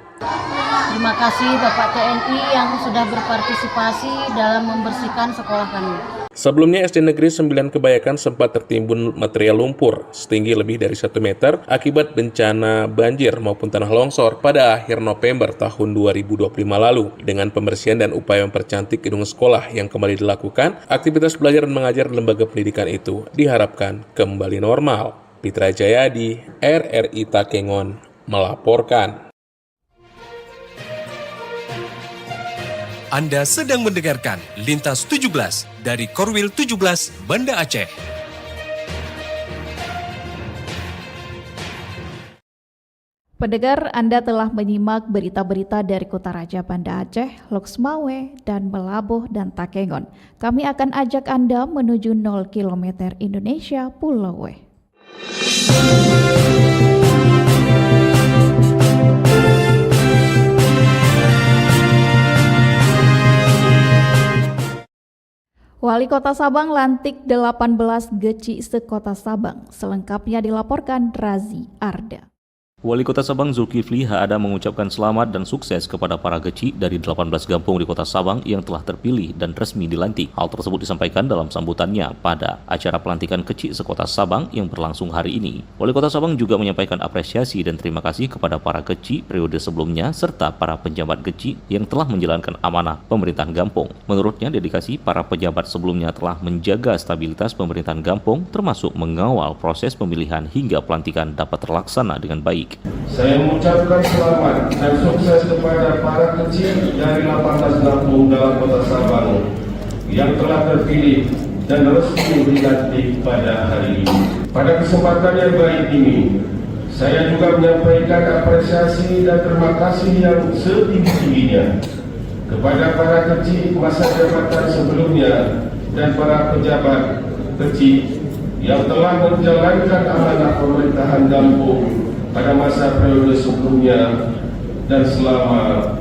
Terima kasih Bapak TNI yang sudah berpartisipasi dalam membersihkan sekolah kami.
Sebelumnya, SD Negeri 9 Kebayakan sempat tertimbun material lumpur setinggi lebih dari 1 meter akibat bencana banjir maupun tanah longsor pada akhir November tahun 2025 lalu. Dengan pembersihan dan upaya mempercantik gedung sekolah yang kembali dilakukan, aktivitas belajar dan mengajar di lembaga pendidikan itu diharapkan kembali normal. Fitra Jayadi, RRI Takengon, melaporkan.
Anda sedang mendengarkan Lintas 17 dari Korwil 17 Banda Aceh.
Pendengar, Anda telah menyimak berita-berita dari Kota Raja Banda Aceh, Loksmawe, dan Melabuh dan Takengon. Kami akan ajak Anda menuju 0 km Indonesia Pulau W. Wali Kota Sabang lantik 18 geci sekota Sabang. Selengkapnya dilaporkan Razi Arda.
Wali Kota Sabang Zulkifli Haada mengucapkan selamat dan sukses kepada para geci dari 18 kampung di Kota Sabang yang telah terpilih dan resmi dilantik. Hal tersebut disampaikan dalam sambutannya pada acara pelantikan keci sekota Sabang yang berlangsung hari ini. Wali Kota Sabang juga menyampaikan apresiasi dan terima kasih kepada para geci periode sebelumnya serta para penjabat geci yang telah menjalankan amanah pemerintahan Gampong. Menurutnya, dedikasi para pejabat sebelumnya telah menjaga stabilitas pemerintahan Gampong termasuk mengawal proses pemilihan hingga pelantikan dapat terlaksana dengan baik. dilantik.
Saya mengucapkan selamat dan sukses kepada para kecil dari 18 kampung dalam Kota Sabang yang telah terpilih dan resmi dilantik pada hari ini. Pada kesempatan yang baik ini, saya juga menyampaikan apresiasi dan terima kasih yang setinggi-tingginya kepada para kecil masa jabatan sebelumnya dan para pejabat kecil yang telah menjalankan amanah pemerintahan kampung pada masa periode sebelumnya dan selama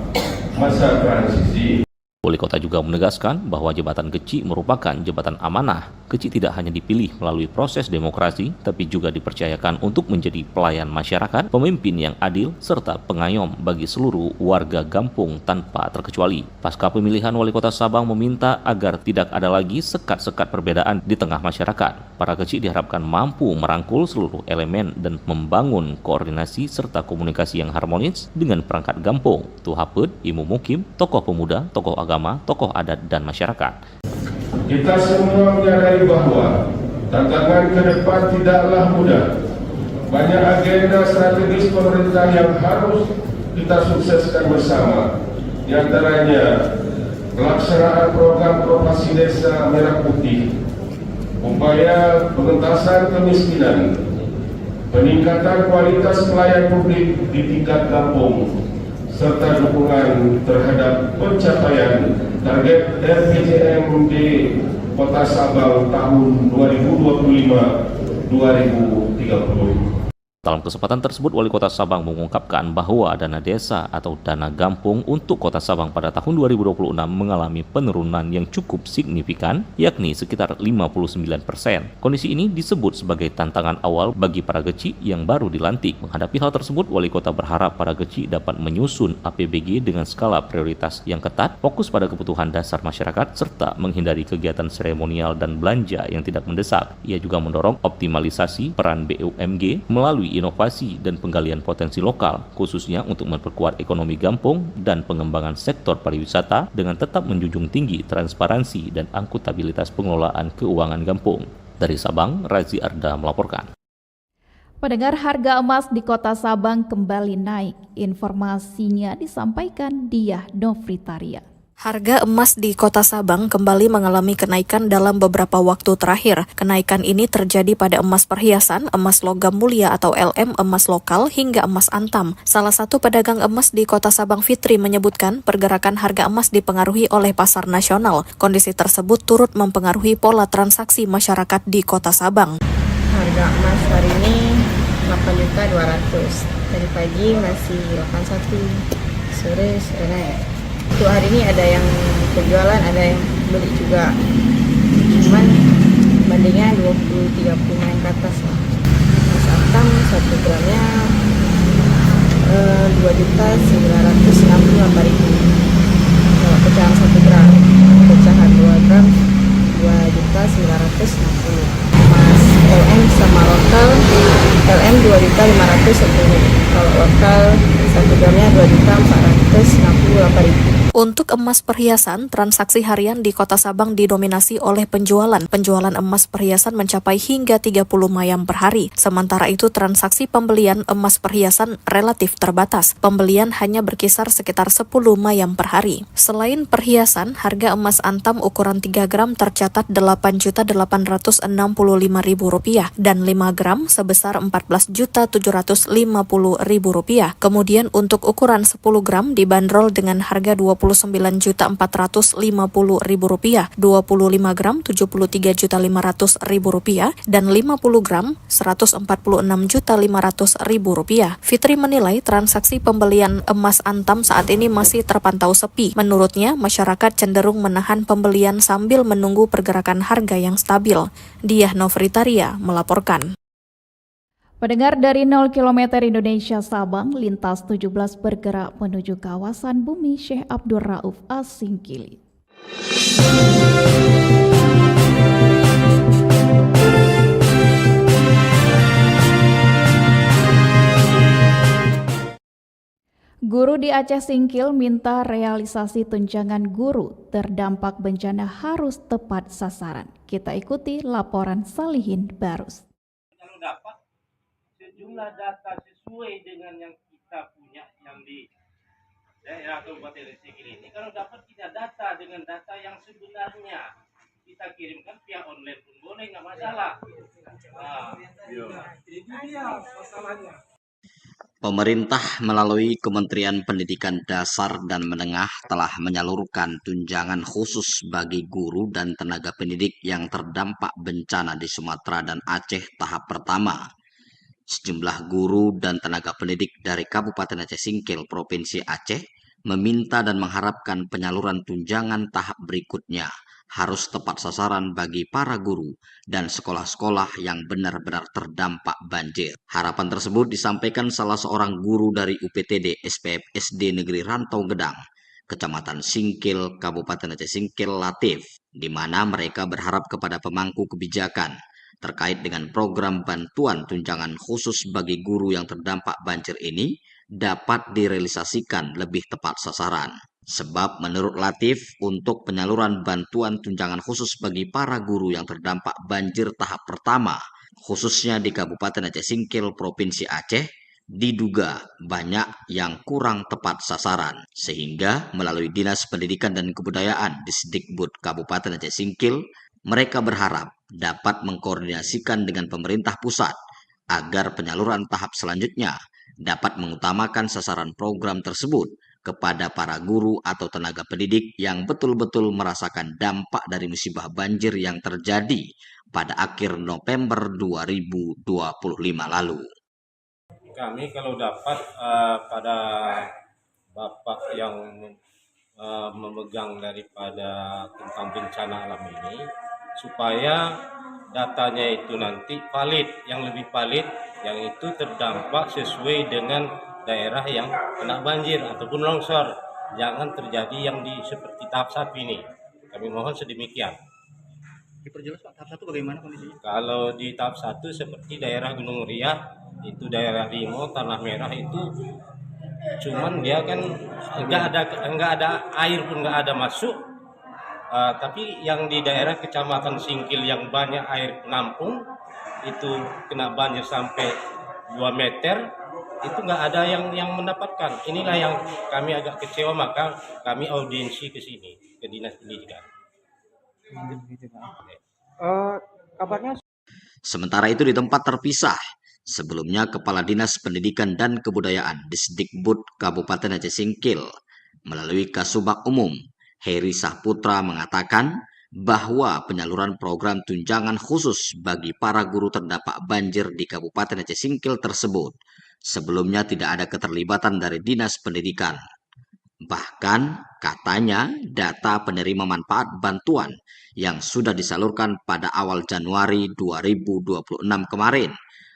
masa transisi.
Wali kota juga menegaskan bahwa jabatan kecil merupakan jabatan amanah. Kecil tidak hanya dipilih melalui proses demokrasi, tapi juga dipercayakan untuk menjadi pelayan masyarakat, pemimpin yang adil, serta pengayom bagi seluruh warga kampung tanpa terkecuali. Pasca pemilihan Wali Kota Sabang meminta agar tidak ada lagi sekat-sekat perbedaan di tengah masyarakat. Para kecil diharapkan mampu merangkul seluruh elemen dan membangun koordinasi serta komunikasi yang harmonis dengan perangkat kampung, tuhaped, imu mukim, tokoh pemuda, tokoh agama, tokoh adat, dan masyarakat.
Kita semua menyadari bahwa tantangan ke depan tidaklah mudah. Banyak agenda strategis pemerintah yang harus kita sukseskan bersama. Di antaranya pelaksanaan program Koperasi Desa Merah Putih, upaya pengentasan kemiskinan, peningkatan kualitas pelayan publik di tingkat kampung, serta dukungan terhadap pencapaian target RPJMD Kota Sabang tahun 2025-2030.
Dalam kesempatan tersebut, Wali Kota Sabang mengungkapkan bahwa dana desa atau dana kampung untuk Kota Sabang pada tahun 2026 mengalami penurunan yang cukup signifikan, yakni sekitar 59%. Kondisi ini disebut sebagai tantangan awal bagi para kecil yang baru dilantik. Menghadapi hal tersebut, Wali Kota berharap para kecil dapat menyusun APBG dengan skala prioritas yang ketat, fokus pada kebutuhan dasar masyarakat, serta menghindari kegiatan seremonial dan belanja yang tidak mendesak. Ia juga mendorong optimalisasi peran BUMG melalui inovasi dan penggalian potensi lokal, khususnya untuk memperkuat ekonomi kampung dan pengembangan sektor pariwisata dengan tetap menjunjung tinggi transparansi dan akuntabilitas pengelolaan keuangan kampung. Dari Sabang, Razi Arda melaporkan.
Pendengar, harga emas di Kota Sabang kembali naik. Informasinya disampaikan Diah Novitaria.
Harga emas di Kota Sabang kembali mengalami kenaikan dalam beberapa waktu terakhir. Kenaikan ini terjadi pada emas perhiasan, emas logam mulia atau LM, emas lokal, hingga emas antam. Salah satu pedagang emas di Kota Sabang, Fitri, menyebutkan pergerakan harga emas dipengaruhi oleh pasar nasional. Kondisi tersebut turut mempengaruhi pola transaksi masyarakat di Kota Sabang.
Harga emas hari ini 8.200.000. Dari pagi masih 81, sore sudah naik. Untuk hari ini ada yang penjualan, ada yang beli juga. Cuman bandingnya 20-30 main ke atas lah. Emas antam 1 gramnya 2.968.000. Kalau pecahan 1 gram, pecahan 2 gram 2.960.000. Emas LM sama lokal, LM 2.510.000. Kalau lokal 1 gramnya 2.468.000.
Untuk emas perhiasan, transaksi harian di Kota Sabang didominasi oleh penjualan. Penjualan emas perhiasan mencapai hingga 30 mayam per hari. Sementara itu, transaksi pembelian emas perhiasan relatif terbatas. Pembelian hanya berkisar sekitar 10 mayam per hari. Selain perhiasan, harga emas antam ukuran 3 gram tercatat Rp8.865.000 dan 5 gram sebesar Rp14.750.000. Kemudian untuk ukuran 10 gram dibanderol dengan harga Rp29.450.000, 25 gram Rp73.500.000 dan 50 gram Rp146.500.000. Fitri menilai transaksi pembelian emas antam saat ini masih terpantau sepi. Menurutnya, masyarakat cenderung menahan pembelian sambil menunggu pergerakan harga yang stabil. Diah Novitaria melaporkan.
Pendengar, dari 0 km Indonesia Sabang, lintas 17 bergerak menuju kawasan bumi Syekh Abdul Rauf As-Singkili. Guru di Aceh Singkil minta realisasi tunjangan guru terdampak bencana harus tepat sasaran. Kita ikuti laporan Salihin Barus.
Kalau dapat sejumlah data siswa
sesuai dengan yang kita punya yang di daerah Kabupaten Singkil ini. Kalau dapat kita data dengan data yang sebenarnya, kita kirimkan via online pun boleh, nggak masalah.
Ini dia masalahnya.
Pemerintah melalui Kementerian Pendidikan Dasar dan Menengah telah menyalurkan tunjangan khusus bagi guru dan tenaga pendidik yang terdampak bencana di Sumatera dan Aceh tahap pertama. Sejumlah guru dan tenaga pendidik dari Kabupaten Aceh Singkil, Provinsi Aceh, meminta dan mengharapkan penyaluran tunjangan tahap berikutnya harus tepat sasaran bagi para guru dan sekolah-sekolah yang benar-benar terdampak banjir. Harapan tersebut disampaikan salah seorang guru dari UPTD SPF SD Negeri Rantau Gedang, Kecamatan Singkil, Kabupaten Aceh Singkil, Latif, di mana mereka berharap kepada pemangku kebijakan terkait dengan program bantuan tunjangan khusus bagi guru yang terdampak banjir ini dapat direalisasikan lebih tepat sasaran. Sebab menurut Latif, untuk penyaluran bantuan tunjangan khusus bagi para guru yang terdampak banjir tahap pertama, khususnya di Kabupaten Aceh Singkil, Provinsi Aceh, diduga banyak yang kurang tepat sasaran. Sehingga melalui Dinas Pendidikan dan Kebudayaan Disdikbud Kabupaten Aceh Singkil, mereka berharap dapat mengkoordinasikan dengan pemerintah pusat agar penyaluran tahap selanjutnya dapat mengutamakan sasaran program tersebut kepada para guru atau tenaga pendidik yang betul-betul merasakan dampak dari musibah banjir yang terjadi pada akhir November 2025 lalu.
Kami kalau dapat pada Bapak yang memegang daripada tentang bencana alam ini, supaya datanya itu nanti valid, yang lebih valid, yang itu terdampak sesuai dengan daerah yang kena banjir ataupun longsor. Jangan terjadi yang seperti tahap 1 ini. Kami mohon sedemikian.
Diperjelas Pak, tahap 1 bagaimana kondisinya?
Kalau di tahap 1 seperti daerah Gunung Riah, itu daerah Rimo, Tanah Merah itu cuman dia kan enggak ada air pun enggak ada masuk. Tapi yang di daerah Kecamatan Singkil yang banyak air penampung itu kena banjir sampai 2 meter, itu nggak ada yang mendapatkan. Inilah yang kami agak kecewa, maka kami audiensi ke sini, ke Dinas Pendidikan.
Kabarnya
Sementara itu di tempat terpisah, sebelumnya Kepala Dinas Pendidikan dan Kebudayaan Disdikbud Kabupaten Aceh Singkil melalui Kasubag Umum Heri Sahputra mengatakan bahwa penyaluran program tunjangan khusus bagi para guru terdampak banjir di Kabupaten Aceh Singkil tersebut sebelumnya tidak ada keterlibatan dari Dinas Pendidikan. Bahkan katanya data penerima manfaat bantuan yang sudah disalurkan pada awal Januari 2026 kemarin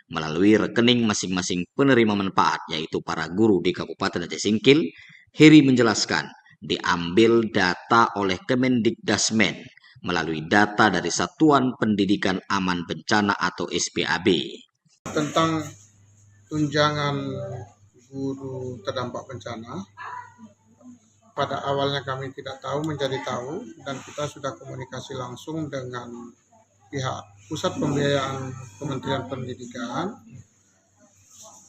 melalui rekening masing-masing penerima manfaat yaitu para guru di Kabupaten Aceh Singkil, Heri menjelaskan diambil data oleh Kemendikdasmen melalui data dari Satuan Pendidikan Aman Bencana atau SPAB.
Tentang tunjangan guru terdampak bencana, pada awalnya kami tidak tahu menjadi tahu dan kita sudah komunikasi langsung dengan pihak Pusat Pembiayaan Kementerian Pendidikan.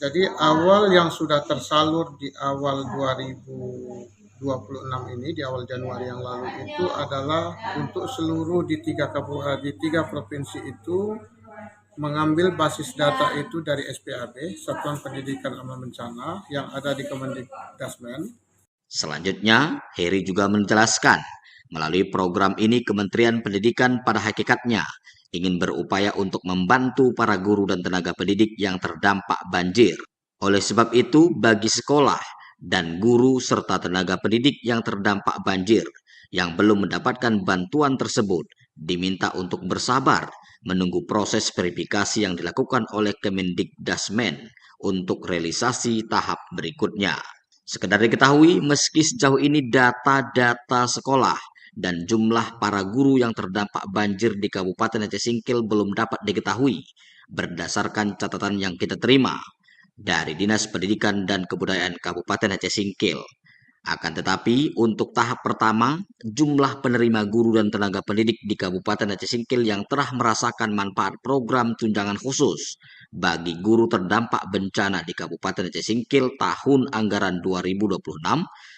Jadi awal yang sudah tersalur di awal 2026 ini, di awal Januari yang lalu itu adalah untuk seluruh di tiga provinsi itu mengambil basis data itu dari SPAB, Satuan Pendidikan Aman Bencana, yang ada di Kemendikdasmen.
Selanjutnya, Heri juga menjelaskan, melalui program ini Kementerian Pendidikan pada hakikatnya ingin berupaya untuk membantu para guru dan tenaga pendidik yang terdampak banjir. Oleh sebab itu, bagi sekolah dan guru serta tenaga pendidik yang terdampak banjir yang belum mendapatkan bantuan tersebut, diminta untuk bersabar menunggu proses verifikasi yang dilakukan oleh Kemendikdasmen untuk realisasi tahap berikutnya. Sekedar diketahui, meski sejauh ini data-data sekolah dan jumlah para guru yang terdampak banjir di Kabupaten Aceh Singkil belum dapat diketahui berdasarkan catatan yang kita terima dari Dinas Pendidikan dan Kebudayaan Kabupaten Aceh Singkil. Akan tetapi, untuk tahap pertama, jumlah penerima guru dan tenaga pendidik di Kabupaten Aceh Singkil yang telah merasakan manfaat program tunjangan khusus bagi guru terdampak bencana di Kabupaten Aceh Singkil tahun anggaran 2026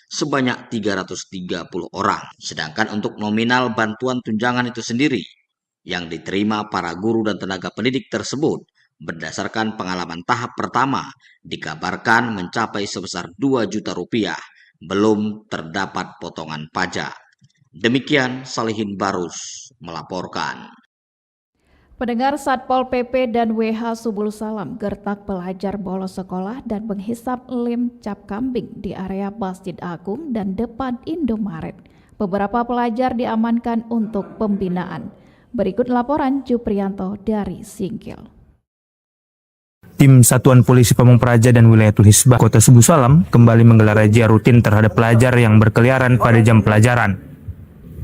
sebanyak 330 orang. Sedangkan untuk nominal bantuan tunjangan itu sendiri yang diterima para guru dan tenaga pendidik tersebut berdasarkan pengalaman tahap pertama dikabarkan mencapai sebesar 2 juta rupiah, belum terdapat potongan pajak. Demikian Salihin Barus melaporkan.
Pendengar, Satpol PP dan WH Subul Salam gertak pelajar bolos sekolah dan menghisap lem cap kambing di area Masjid Agung dan depan Indomaret. Beberapa pelajar diamankan untuk pembinaan. Berikut laporan Juprianto dari Singkil.
Tim Satuan Polisi Pamung Praja dan Wilayatul Hisbah Kota Subul Salam kembali menggelar razia rutin terhadap pelajar yang berkeliaran pada jam pelajaran.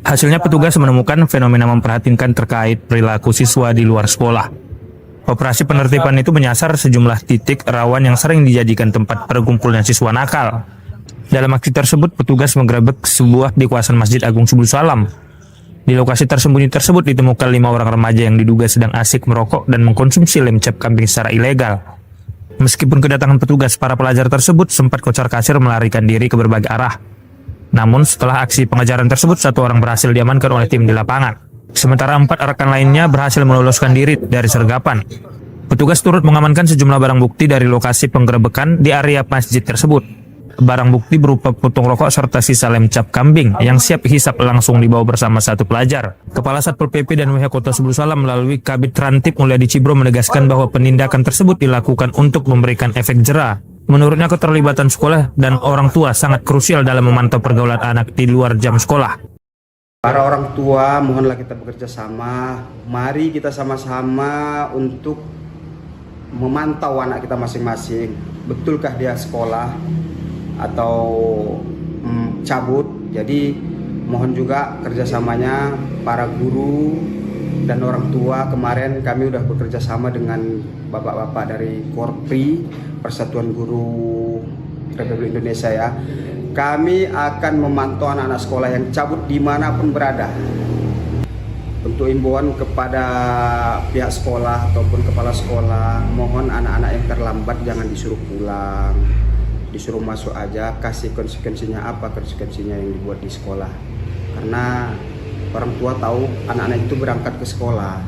Hasilnya petugas menemukan fenomena memprihatinkan terkait perilaku siswa di luar sekolah. Operasi penertiban itu menyasar sejumlah titik rawan yang sering dijadikan tempat perkumpulan siswa nakal. Dalam aksi tersebut, petugas menggerebek sebuah di kawasan Masjid Agung Subul Salam. Di lokasi tersembunyi tersebut ditemukan 5 orang remaja yang diduga sedang asik merokok dan mengkonsumsi lem cap kambing secara ilegal. Meskipun kedatangan petugas, para pelajar tersebut sempat kocar-kacir melarikan diri ke berbagai arah. Namun setelah aksi pengejaran tersebut, 1 orang berhasil diamankan oleh tim di lapangan. Sementara 4 rekan lainnya berhasil meloloskan diri dari sergapan. Petugas turut mengamankan sejumlah barang bukti dari lokasi penggerebekan di area masjid tersebut. Barang bukti berupa puntung rokok serta sisa lem cap kambing yang siap hisap langsung dibawa bersama 1 pelajar. Kepala Satpol PP dan WH Kota Subul Salam melalui Kabid Rantip Mulyadi Cibro menegaskan bahwa penindakan tersebut dilakukan untuk memberikan efek jera. Menurutnya keterlibatan sekolah dan orang tua sangat krusial dalam memantau pergaulan anak di luar jam sekolah.
Para orang tua, mohonlah kita bekerja sama. Mari kita sama-sama untuk memantau anak kita masing-masing. Betulkah dia sekolah atau cabut? Jadi mohon juga kerjasamanya para guru dan orang tua. Kemarin kami sudah bekerja sama dengan bapak-bapak dari Korpri, Persatuan Guru Republik Indonesia ya. Kami akan memantau anak-anak sekolah yang cabut dimanapun berada. Untuk imbauan kepada pihak sekolah ataupun kepala sekolah, mohon anak-anak yang terlambat jangan disuruh pulang, disuruh masuk aja. Kasih konsekuensinya apa, konsekuensinya yang dibuat di sekolah. Karena orang tua tahu anak-anak itu berangkat ke sekolah,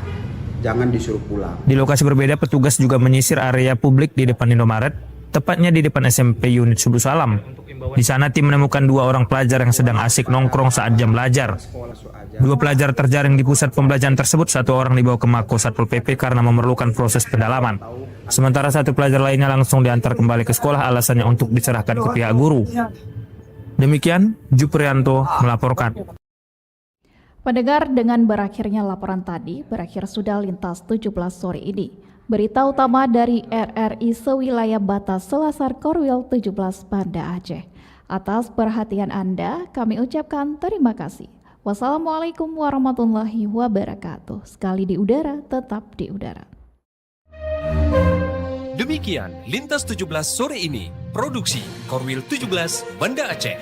jangan disuruh pulang.
Di lokasi berbeda, petugas juga menyisir area publik di depan Indomaret, tepatnya di depan SMP unit Subul Salam. Di sana tim menemukan 2 orang pelajar yang sedang asik nongkrong saat jam belajar. 2 pelajar terjaring di pusat pembelajaran tersebut, 1 orang dibawa ke Mako Satpol PP karena memerlukan proses pendalaman. Sementara 1 pelajar lainnya langsung diantar kembali ke sekolah, alasannya untuk diserahkan ke pihak guru. Demikian, Juprianto melaporkan.
Pendengar, dengan berakhirnya laporan tadi, berakhir sudah Lintas 17 sore ini. Berita utama dari RRI sewilayah batas Selasar Korwil 17 Banda Aceh. Atas perhatian Anda, kami ucapkan terima kasih. Wassalamualaikum warahmatullahi wabarakatuh. Sekali di udara, tetap di udara.
Demikian Lintas 17 sore ini. Produksi Korwil 17 Banda Aceh.